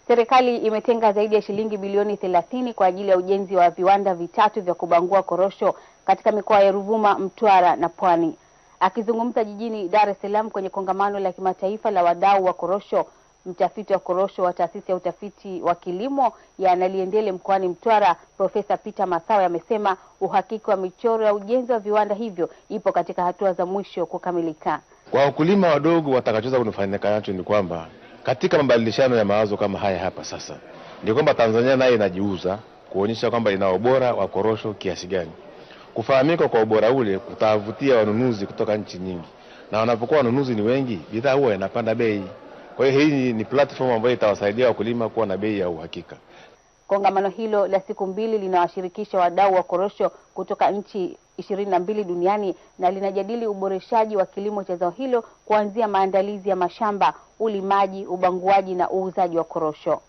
Serikali imetenga zaidi ya shilingi bilioni 30 kwa ajili ya ujenzi wa viwanda vitatu vya kubangua korosho katika mikoa ya Ruvuma, Mtwara na Pwani. Akizungumza jijini Dar es Salaam kwenye kongamano la kimataifa la wadau wa korosho, mtafiti wa korosho wa taasisi ya utafiti wa kilimo ya Naliendele mkoani Mtwara, Profesa Peter Masawe amesema uhakiki wa michoro ya ujenzi wa viwanda hivyo ipo katika hatua za mwisho kukamilika. Kwa wakulima wadogo watakachoweza kunufaika nacho ni kwamba katika mabadilishano ya mawazo kama haya hapa sasa, ndio kwamba Tanzania nayo inajiuza kuonyesha kwamba ina ubora wa korosho kiasi gani. Kufahamika kwa ubora ule kutavutia wanunuzi kutoka nchi nyingi, na wanapokuwa wanunuzi ni wengi, bidhaa huwa inapanda bei. Kwa hiyo hii ni platform ambayo itawasaidia wakulima kuwa na bei ya uhakika. Kongamano hilo la siku 2 linawashirikisha wadau wa korosho kutoka nchi 22 duniani na linajadili uboreshaji wa kilimo cha zao hilo kuanzia maandalizi ya mashamba, ulimaji, ubanguaji na uuzaji wa korosho.